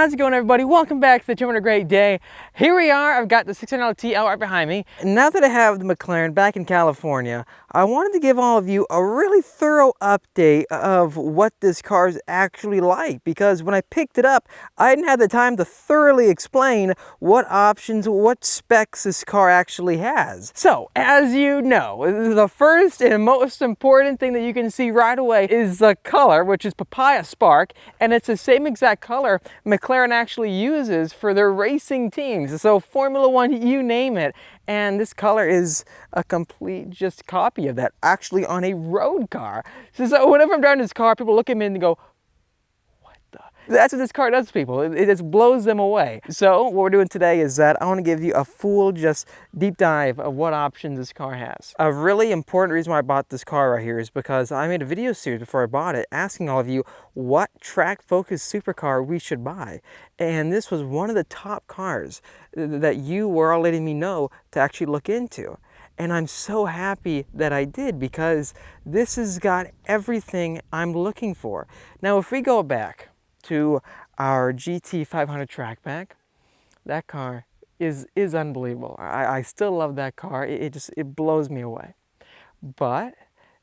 How's it going, everybody? Welcome back to the Gym on a Great Day. Here we are. I've got the 600Lt out right behind me. And now that I have the Mclaren back in California, I wanted to give all of you a really thorough update of what this car is actually like, because when I picked it up, I didn't have the time to thoroughly explain what options, what specs this car actually has. So, as you know, the first and most important thing that you can see right away is the color, which is Papaya Spark, and it's the same exact color McLaren actually uses for their racing teams. So Formula One, you name it. And this color is a complete just copy of that, actually on a road car. So whenever I'm driving this car, people look at me and they go, what the? That's what this car does to people. It just blows them away. So what we're doing today is that I want to give you a full just deep dive of what options this car has. A really important reason why I bought this car right here is because I made a video series before I bought it asking all of you what track-focused supercar we should buy. And this was one of the top cars that you were all letting me know to actually look into. And I'm so happy that I did, because this has got everything I'm looking for. Now, if we go back to our GT 500 Trackback, that car is unbelievable. I still love that car. It blows me away. But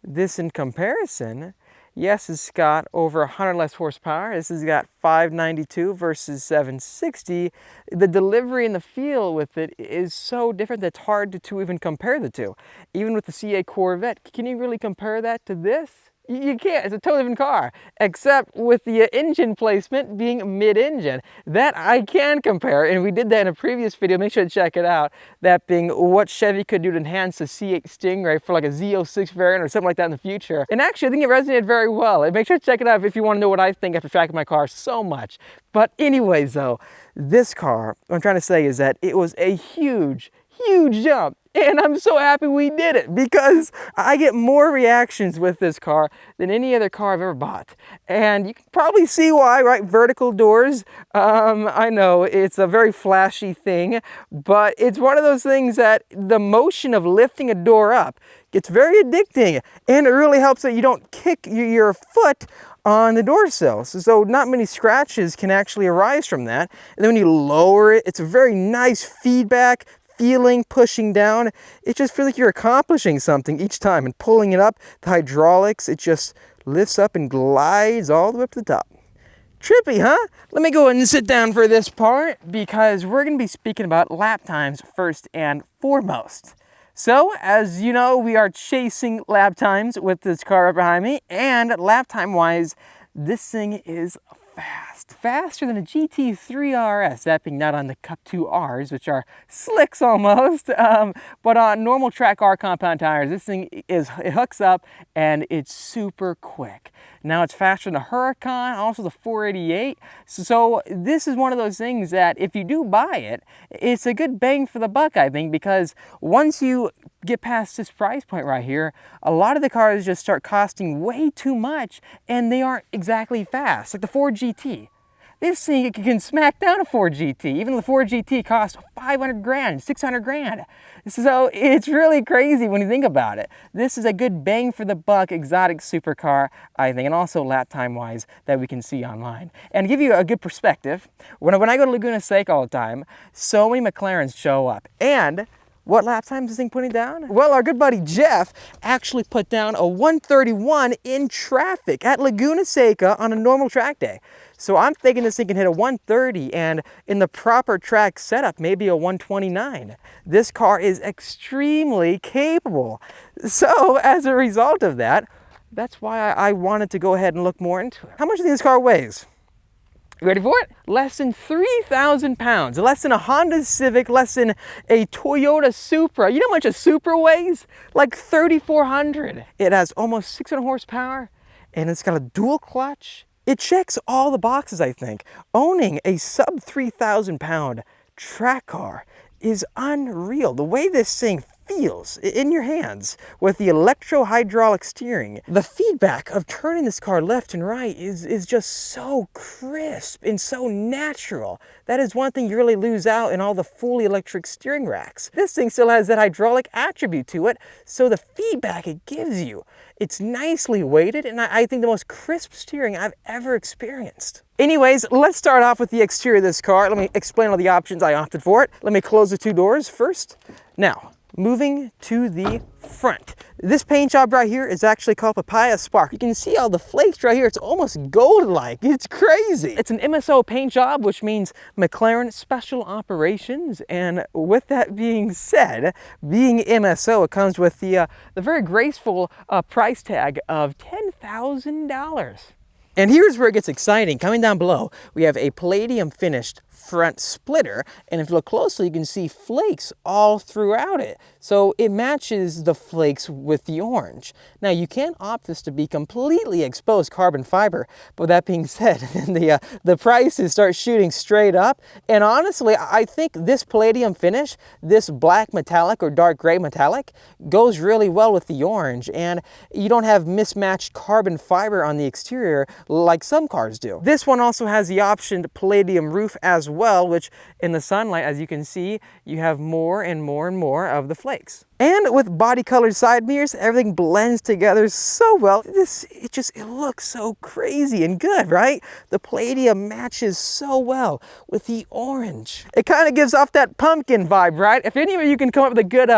this, in comparison, yes, it's got over 100 less horsepower. This has got 592 versus 760. The delivery and the feel with it is so different that it's hard to even compare the two. Even with the CA Corvette, can you really compare that to this? You can't. It's a totally different car, except with the engine placement being mid-engine. That I can compare, and we did that in a previous video. Make sure to check it out. That being what Chevy could do to enhance the C8 Stingray for like a Z06 variant or something like that in the future. And actually, I think it resonated very well. And make sure to check it out if you want to know what I think after tracking my car so much. But anyways, though, this car, what I'm trying to say is that it was a huge jump. And I'm so happy we did it, because I get more reactions with this car than any other car I've ever bought. And you can probably see why, right? Vertical doors. I know it's a very flashy thing, but it's one of those things that the motion of lifting a door up gets very addicting. And it really helps that you don't kick your foot on the door sill. So not many scratches can actually arise from that. And then when you lower it, it's a very nice feedback feeling, pushing down. It just feels like you're accomplishing something each time, and pulling it up, the hydraulics, it just lifts up and glides all the way up to the top. Trippy, huh? Let me go ahead and sit down for this part, because we're going to be speaking about lap times first and foremost. So, as you know, we are chasing lap times with this car right behind me, and lap time wise, this thing is fast. Faster than a GT3 RS, that being not on the Cup 2 Rs, which are slicks almost, but on normal track R compound tires, this thing it hooks up and it's super quick. Now it's faster than the Huracan, also the 488. So this is one of those things that if you do buy it, it's a good bang for the buck, I think, because once you get past this price point right here, a lot of the cars just start costing way too much, and they aren't exactly fast, like the Ford GT. This thing can smack down a Ford GT. Even the Ford GT costs 500 grand, 600 grand. So it's really crazy when you think about it. This is a good bang for the buck exotic supercar, I think, and also lap time wise that we can see online. And to give you a good perspective, when I go to Laguna Seca all the time, so many McLarens show up. And what lap time is this thing putting down? Well, our good buddy Jeff actually put down a 131 in traffic at Laguna Seca on a normal track day. So I'm thinking this thing can hit a 130, and in the proper track setup, maybe a 129. This car is extremely capable. So as a result of that, that's why I wanted to go ahead and look more into it. How much do you think this car weighs? You ready for it? Less than 3,000 pounds, less than a Honda Civic, less than a Toyota Supra. You know how much a Supra weighs? Like 3,400. It has almost 600 horsepower, and it's got a dual clutch. It checks all the boxes, I think. Owning a sub 3,000 pound track car is unreal. The way this thing feels in your hands with the electro-hydraulic steering. The feedback of turning this car left and right is just so crisp and so natural. That is one thing you really lose out in all the fully electric steering racks. This thing still has that hydraulic attribute to it, so the feedback it gives you, it's nicely weighted, and I think the most crisp steering I've ever experienced. Anyways, let's start off with the exterior of this car. Let me explain all the options I opted for it. Let me close the two doors first. Now, moving to the front. This paint job right here is actually called Papaya Spark. You can see all the flakes right here. It's almost gold-like. It's crazy. It's an MSO paint job, which means McLaren Special Operations. And with that being said, being MSO, it comes with the very graceful price tag of $10,000. And here's where it gets exciting. Coming down below, we have a Palladium finished front splitter, and if you look closely, you can see flakes all throughout it. So it matches the flakes with the orange. Now, you can opt this to be completely exposed carbon fiber, but with that being said, the prices start shooting straight up. And honestly, I think this Palladium finish, this black metallic or dark gray metallic, goes really well with the orange, and you don't have mismatched carbon fiber on the exterior like some cars do. This one also has the optioned Palladium roof as well, which in the sunlight, as you can see, you have more and more and more of the flakes. And with body colored side mirrors, everything blends together so well. It looks so crazy and good, right? The Palladium matches so well with the orange. It kind of gives off that pumpkin vibe, right? If any of you can come up with a good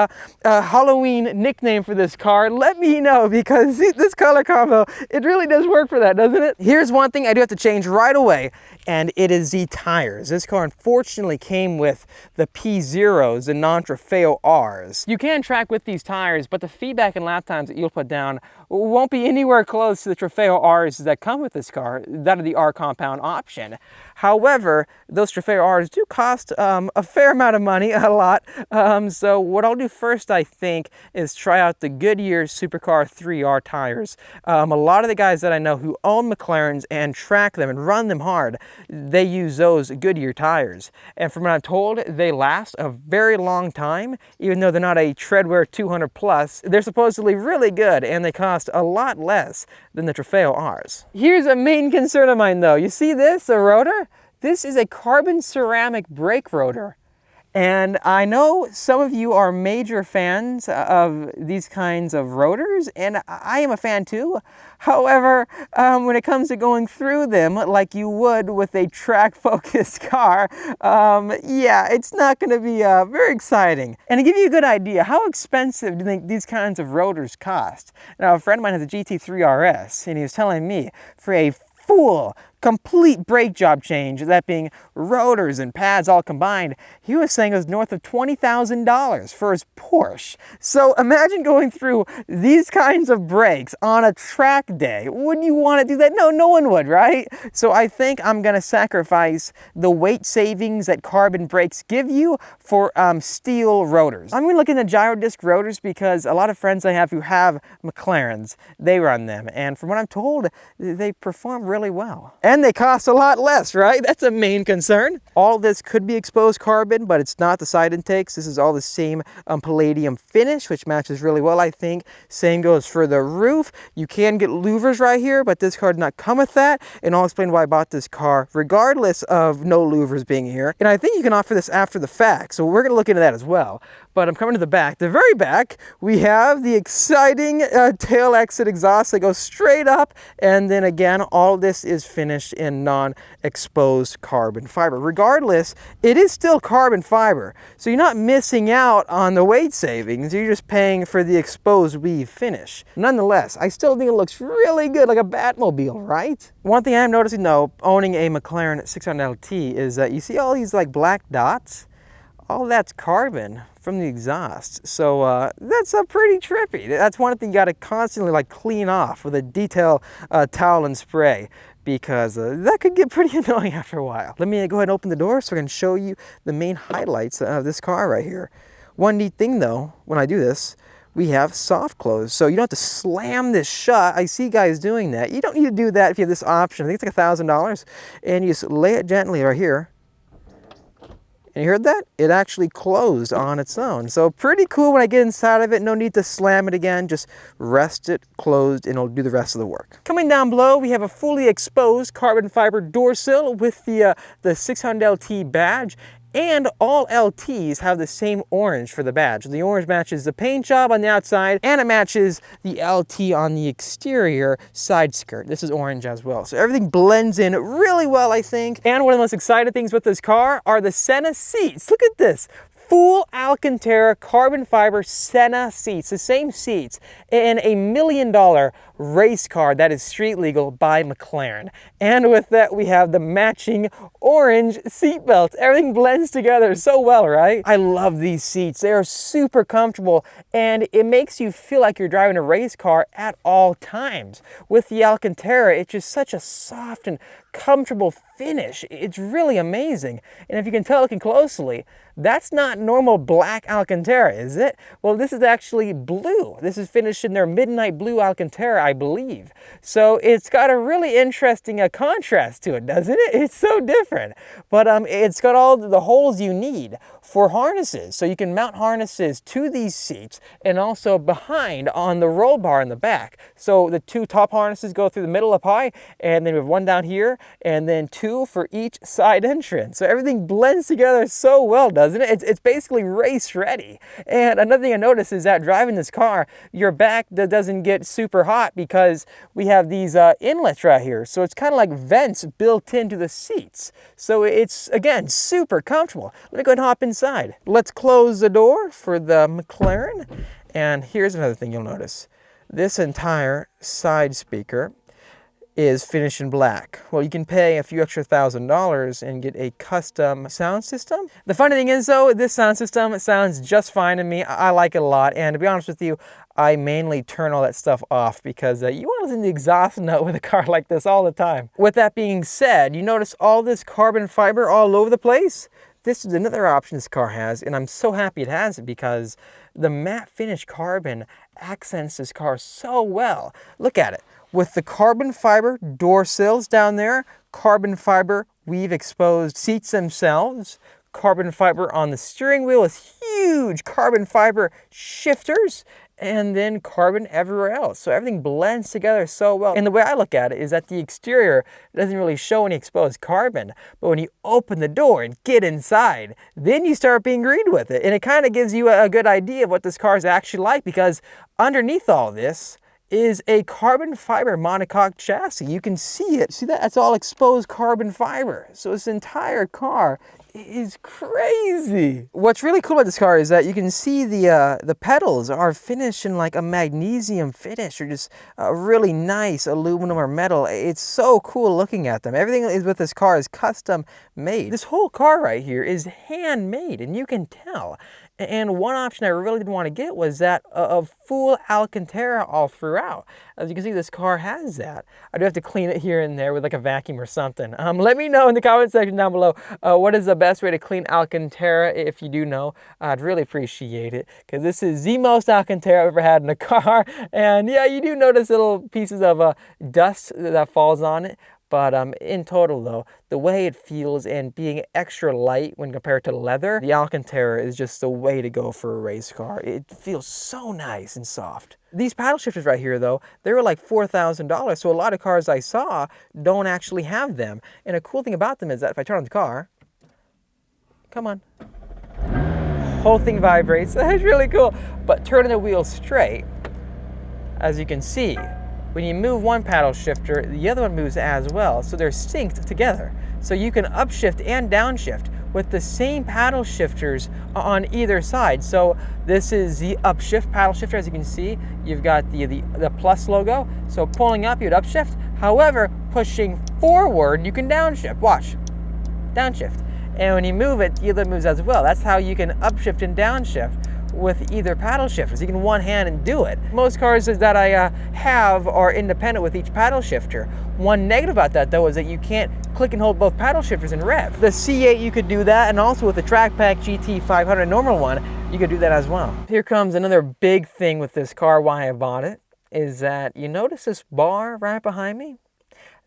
Halloween nickname for this car, let me know, because this color combo, it really does work for that, doesn't it? Here's one thing I do have to change right away, and it is the tires. This car unfortunately came with the P0s and non-Trofeo Rs. You can track with these tires, but the feedback and lap times that you'll put down won't be anywhere close to the Trofeo Rs that come with this car, that are the R compound option. However, those Trofeo Rs do cost a fair amount of money, a lot. So what I'll do first, I think, is try out the Goodyear Supercar 3R tires. A lot of the guys that I know who own McLarens and track them and run them hard, they use those Goodyear tires. And from what I'm told, they last a very long time, even though they're not a Treadwear 200 plus. They're supposedly really good, and they cost a lot less than the Trofeo Rs. Here's a main concern of mine though. You see this, a rotor? This is a carbon ceramic brake rotor. And I know some of you are major fans of these kinds of rotors, and I am a fan too. However, when it comes to going through them like you would with a track-focused car, yeah, it's not going to be very exciting. And to give you a good idea, how expensive do you think these kinds of rotors cost? Now, a friend of mine has a GT3 RS, and he was telling me for a full complete brake job change, that being rotors and pads all combined, he was saying it was north of $20,000 for his Porsche. So imagine going through these kinds of brakes on a track day. Would you want to do that? No, no one would, right? So I think I'm going to sacrifice the weight savings that carbon brakes give you for steel rotors. I'm going to look into gyro disc rotors because a lot of friends I have who have McLarens, they run them. And from what I'm told, they perform really well. And they cost a lot less, right? That's a main concern. All this could be exposed carbon, but it's not the side intakes. This is all the same Palladium finish, which matches really well, I think. Same goes for the roof. You can get louvers right here, but this car did not come with that. And I'll explain why I bought this car, regardless of no louvers being here. And I think you can offer this after the fact, so we're gonna look into that as well. But I'm coming to the back. The very back, we have the exciting tail exit exhaust that goes straight up. And then again, all this is finished in non-exposed carbon fiber. Regardless, it is still carbon fiber. So you're not missing out on the weight savings. You're just paying for the exposed weave finish. Nonetheless, I still think it looks really good, like a Batmobile, right? One thing I'm noticing though, owning a Mclaren 600Lt is that you see all these like black dots? All that's carbon from the exhaust. So that's pretty trippy. That's one thing you got to constantly like clean off with a detail towel and spray, because that could get pretty annoying after a while. Let me go ahead and open the door so I can show you the main highlights of this car right here. One neat thing though, when I do this, we have soft close, so you don't have to slam this shut. I see guys doing that. You don't need to do that if you have this option. I think it's like $1,000, and you just lay it gently right here, And you heard that? It actually closed on its own. So pretty cool when I get inside of it. No need to slam it again. Just rest it closed and it'll do the rest of the work. Coming down below, we have a fully exposed carbon fiber door sill with the 600LT badge. And all LTs have the same orange for the badge. The orange matches the paint job on the outside, and it matches the LT on the exterior side skirt. This is orange as well. So everything blends in really well, I think. And one of the most exciting things with this car are the Senna seats. Look at this. Full Alcantara carbon fiber Senna seats, the same seats in a $1 million race car that is street legal by McLaren. And with that, we have the matching orange seat belts. Everything blends together so well, right? I love these seats. They are super comfortable and it makes you feel like you're driving a race car at all times. With the Alcantara, it's just such a soft and comfortable finish. It's really amazing. And if you can tell looking closely, that's not normal black Alcantara, is it? Well, this is actually blue. This is finished in their midnight blue Alcantara, I believe. So it's got a really interesting contrast to it, doesn't it? It's so different. But it's got all the holes you need for harnesses. So you can mount harnesses to these seats and also behind on the roll bar in the back. So the two top harnesses go through the middle up high, and then we have one down here, and then two for each side entrance. So everything blends together so well, doesn't it? It's basically race ready. And another thing I noticed is that driving this car, your back doesn't get super hot because we have these inlets right here. So it's kind of like vents built into the seats. So it's, again, super comfortable. Let me go ahead and hop inside. Let's close the door for the McLaren. And here's another thing you'll notice. This entire side speaker is finished in black. Well, you can pay a few extra $1,000 and get a custom sound system. The funny thing is though, this sound system sounds just fine to me. I like it a lot, and to be honest with you, I mainly turn all that stuff off because you want to listen to the exhaust note with a car like this all the time. With that being said, you notice all this carbon fiber all over the place? This is another option this car has, and I'm so happy it has it because the matte finish carbon accents this car so well. Look at it. With the carbon fiber door sills down there, carbon fiber weave exposed seats themselves, carbon fiber on the steering wheel with huge carbon fiber shifters, and then carbon everywhere else. So everything blends together so well. And the way I look at it is that the exterior doesn't really show any exposed carbon, but when you open the door and get inside, then you start being greeted with it. And it kind of gives you a good idea of what this car is actually like, because underneath all this is a carbon fiber monocoque chassis. You can see it. See that? That's all exposed carbon fiber. So this entire car is crazy. What's really cool about this car is that you can see the pedals are finished in like a magnesium finish, or just a really nice aluminum or metal. It's so cool looking at them. Everything is with this car is custom made. This whole car right here is handmade, and you can tell. And one option I really didn't want to get was that of full Alcantara all throughout. As you can see, this car has that. I do have to clean it here and there with like a vacuum or something. Let me know in the comment section down below what is the best way to clean Alcantara. If you do know, I'd really appreciate it, because this is the most Alcantara I've ever had in a car. And yeah, you do notice little pieces of dust that falls on it. But in total though, the way it feels and being extra light when compared to leather, the Alcantara is just the way to go for a race car. It feels so nice and soft. These paddle shifters right here though, they were like $4,000. So a lot of cars I saw don't actually have them. And a cool thing about them is that if I turn on the car, come on, whole thing vibrates. That's really cool. But turning the wheel straight, as you can see, when you move one paddle shifter, the other one moves as well, so they're synced together. So you can upshift and downshift with the same paddle shifters on either side. So this is the upshift paddle shifter. As you can see, you've got the plus logo. So pulling up, you'd upshift. However, pushing forward, you can downshift. Watch, downshift. And when you move it, the other moves as well. That's how you can upshift and downshift with either paddle shifters. You can one hand and do it. Most cars that I have are independent with each paddle shifter. One negative about that though is that you can't click and hold both paddle shifters in rev. The C8 you could do that, and also with the Track Pack GT 500 normal one, you could do that as well. Here comes another big thing with this car, why I bought it, is that you notice this bar right behind me?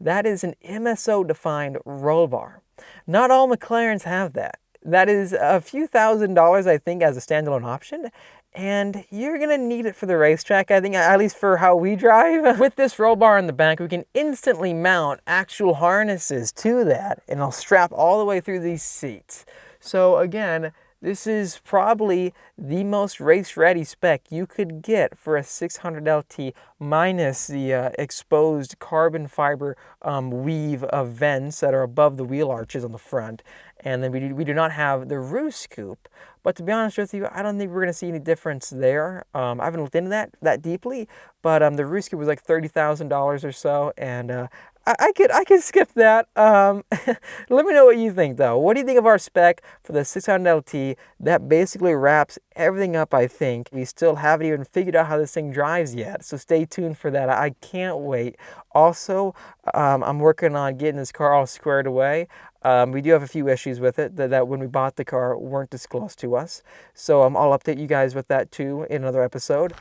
That is an MSO defined roll bar. Not all McLarens have that. that is a few $1,000s, I think, as a standalone option. And you're gonna need it for the racetrack, I think, at least for how we drive. With this roll bar in the back, we can instantly mount actual harnesses to that, and I'll strap all the way through these seats. So again, this is probably the most race-ready spec you could get for a 600LT, minus the exposed carbon fiber weave of vents that are above the wheel arches on the front. And then we do not have the roof scoop. But to be honest with you, I don't think we're going to see any difference there. I haven't looked into that deeply, but the roof scoop was like $30,000 or so, and I could skip that. Let me know what you think, though. What do you think of our spec for the 600LT? That basically wraps everything up, I think. We still haven't even figured out how this thing drives yet, so stay tuned for that. I can't wait. Also, I'm working on getting this car all squared away. We do have a few issues with it that when we bought the car weren't disclosed to us. So I'll update you guys with that too in another episode.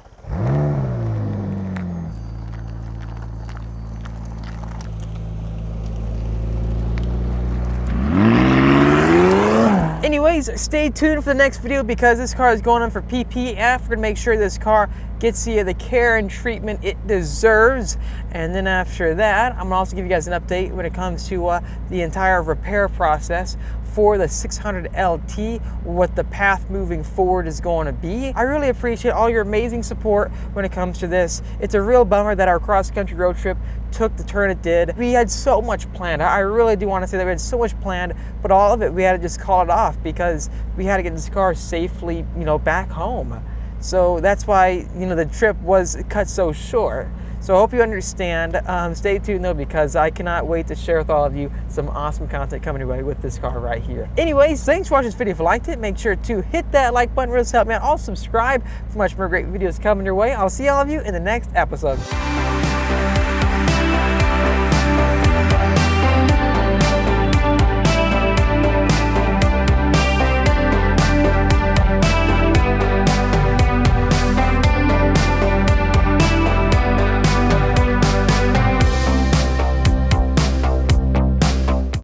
Anyways, stay tuned for the next video because this car is going on for PPF. We're gonna make sure this car gets you the care and treatment it deserves. And then after that, I'm gonna also give you guys an update when it comes to the entire repair process for the 600LT, what the path moving forward is going to be. I really appreciate all your amazing support when it comes to this. It's a real bummer that our cross-country road trip took the turn it did. We had so much planned. I really do want to say that we had so much planned, but all of it we had to just call it off because we had to get this car safely, back home. So that's why, the trip was cut so short. So I hope you understand. Stay tuned though, because I cannot wait to share with all of you some awesome content coming your way with this car right here. Anyways, thanks for watching this video. If you liked it, make sure to hit that like button. Really help me out. Also subscribe for much more great videos coming your way. I'll see all of you in the next episode.